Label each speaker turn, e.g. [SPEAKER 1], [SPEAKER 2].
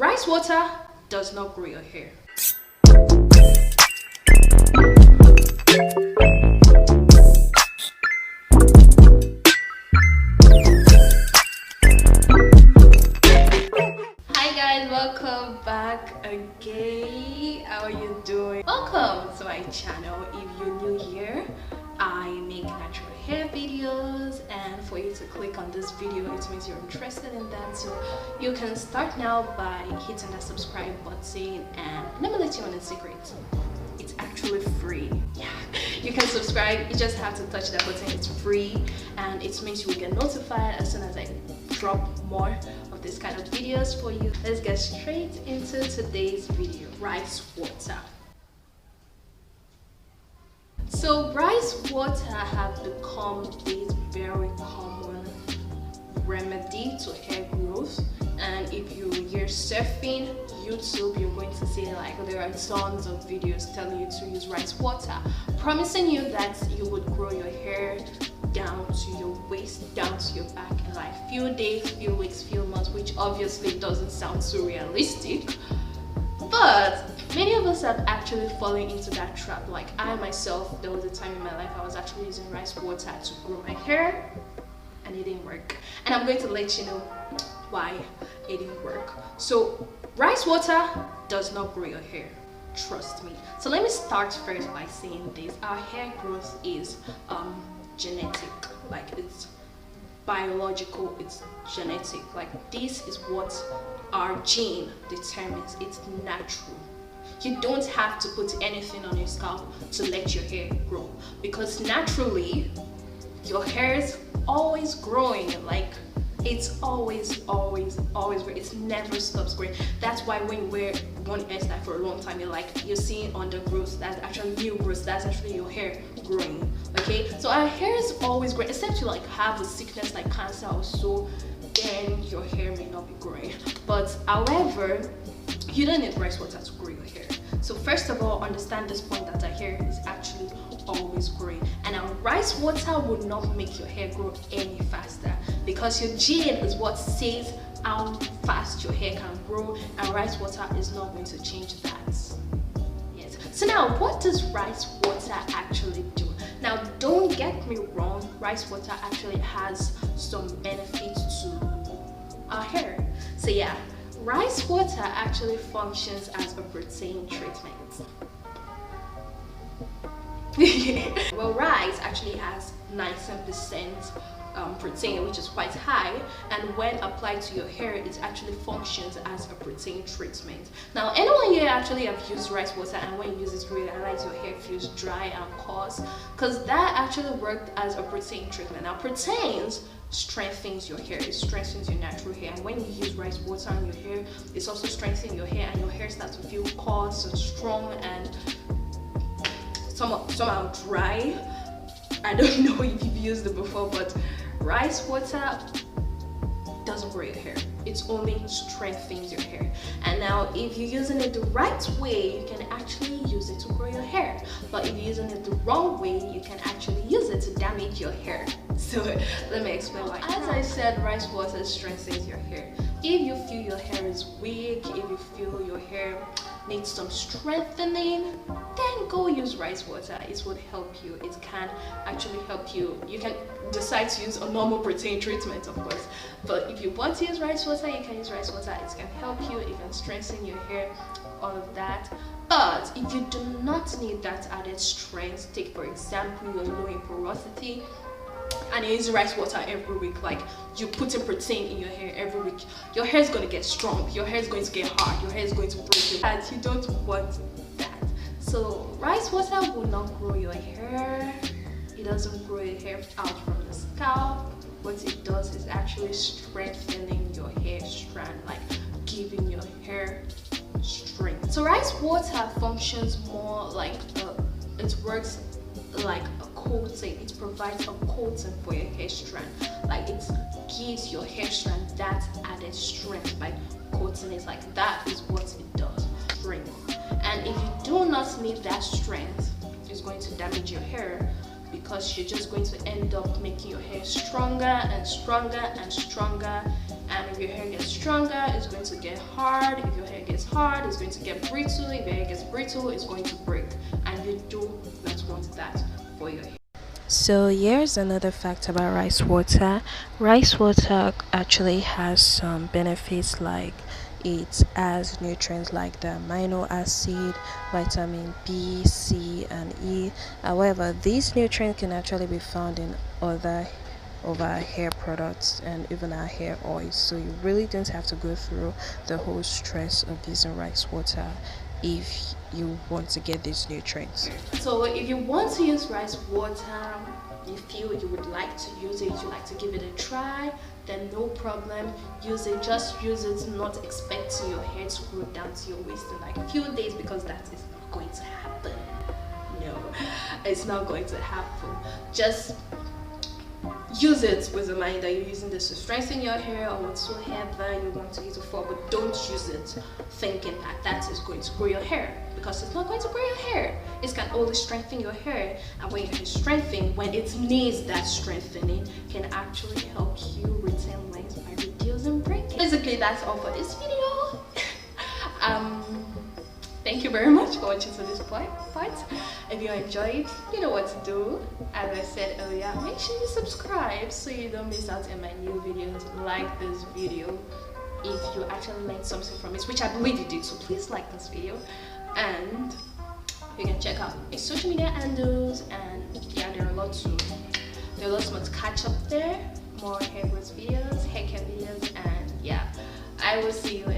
[SPEAKER 1] Rice water does not grow your hair. Hi guys, welcome back again. How are you doing? Welcome to my channel. If you're new here, I make natural hair videos, and for you to click on this video, it means you're interested in that. So you can start now by hitting that subscribe button, and let me let you in a secret. It's actually free. Yeah, you can subscribe. You just have to touch that button. It's free, and it means you will get notified as soon as I drop more of this kind of videos for you. Let's get straight into today's video. Rice water. So rice water have become this very common remedy to hair growth, and if you're surfing YouTube, you're going to see like there are tons of videos telling you to use rice water, promising you that you would grow your hair down to your waist, down to your back in like few days, few weeks, few months, which obviously doesn't sound so realistic. But many of us have actually fallen into that trap. Like I myself, there was a time in my life I was actually using rice water to grow my hair, and it didn't work. And I'm going to let you know why it didn't work. So rice water does not grow your hair. Trust me. So let me start first by saying this. Our hair growth is genetic. Like it's biological, it's genetic. Like this is what our gene determines. It's natural. You don't have to put anything on your scalp to let your hair grow, because naturally your hair is always growing. Like it's always growing. It never stops growing. That's why when you wear one hairstyle for a long time, you're seeing undergrowth. That's actually new growth. That's actually your hair growing. Okay, so our hair is always growing, except you like have a sickness like cancer or so, then your hair may not be growing. But however, you don't need rice water to grow your hair. So first of all, understand this point that our hair is actually always growing, and our rice water would not make your hair grow any faster, because your gene is what says how fast your hair can grow, and rice water is not going to change that. Yes. So now, what does rice water actually do? Now, don't get me wrong, rice water actually has some benefits to our hair. So yeah, rice water actually functions as a protein treatment. Well, rice actually has 19% protein, which is quite high, and when applied to your hair, it actually functions as a protein treatment. Now, anyone here actually have used rice water, and when you use it, realize your hair feels dry and coarse, because that actually worked as a protein treatment. Now, proteins strengthens your hair, it strengthens your natural hair, and when you use rice water on your hair, it's also strengthening your hair, and your hair starts to feel coarse and strong and somehow dry. I don't know if you've used it before, but rice water doesn't grow your hair. It only strengthens your hair. And now if you're using it the right way, you can actually use it to grow your hair. But if you're using it the wrong way, you can actually use it to damage your hair. So let me explain why. As I said, rice water strengthens your hair. If you feel your hair is weak, if you feel your hair needs some strengthening, then go use rice water. It would help you. It can actually help you. You can decide to use a normal protein treatment, of course, but if you want to use rice water, you can use rice water. It can help you, it can strengthen your hair, all of that. But if you do not need that added strength, take for example you're low in porosity and you use rice water every week, like you put in protein in your hair every week, your hair is going to get strong, your hair is going to get hard, your hair is going to break, and you don't want that. So rice water will not grow your hair. It doesn't grow your hair out from the scalp. What it does is actually strengthening your hair strand, like giving your hair strength. So rice water functions more like it works like a coating. It provides a coating for your hair strand. Like it gives your hair strand that added strength by coating it. Like that is what it does. Strength. And if you do not need that strength, it's going to damage your hair, because you're just going to end up making your hair stronger and stronger and stronger, and if your hair gets stronger, it's going to get hard. If your hair gets hard, it's going to get brittle. If your hair gets brittle, it's going to break, and you do not want that for your hair. So here's another fact about rice water. Rice water actually has some benefits, like it has nutrients like the amino acid, vitamin B, C, and E. However, these nutrients can actually be found in other of our hair products and even our hair oils, so you really don't have to go through the whole stress of using rice water if you want to get these nutrients. So if you want to use rice water, you feel you would like to use it, you like to give it a try, then no problem, use it. Just use it, not expecting your hair to grow down to your waist in like a few days, because that is not going to happen. No, it's not going to happen. Just use it with the mind that you're using this to strengthen your hair or whatsoever you want to use it for, but don't use it thinking that that is going to grow your hair, because it's not going to grow your hair. It can only strengthen your hair, and when your hair is strengthened, when it needs that strengthening, can actually help you retain length by reducing breakage. Basically, that's all for this video. Thank you very much for watching to this part. If you enjoyed, you know what to do. As I said earlier, make sure you subscribe so you don't miss out on my new videos. Like this video if you actually learned something from it, which I believe you did, so please like this video. And you can check out my social media handles, and yeah, there are lots more to catch up there. More hair growth videos, hair care videos, and yeah, I will see you later.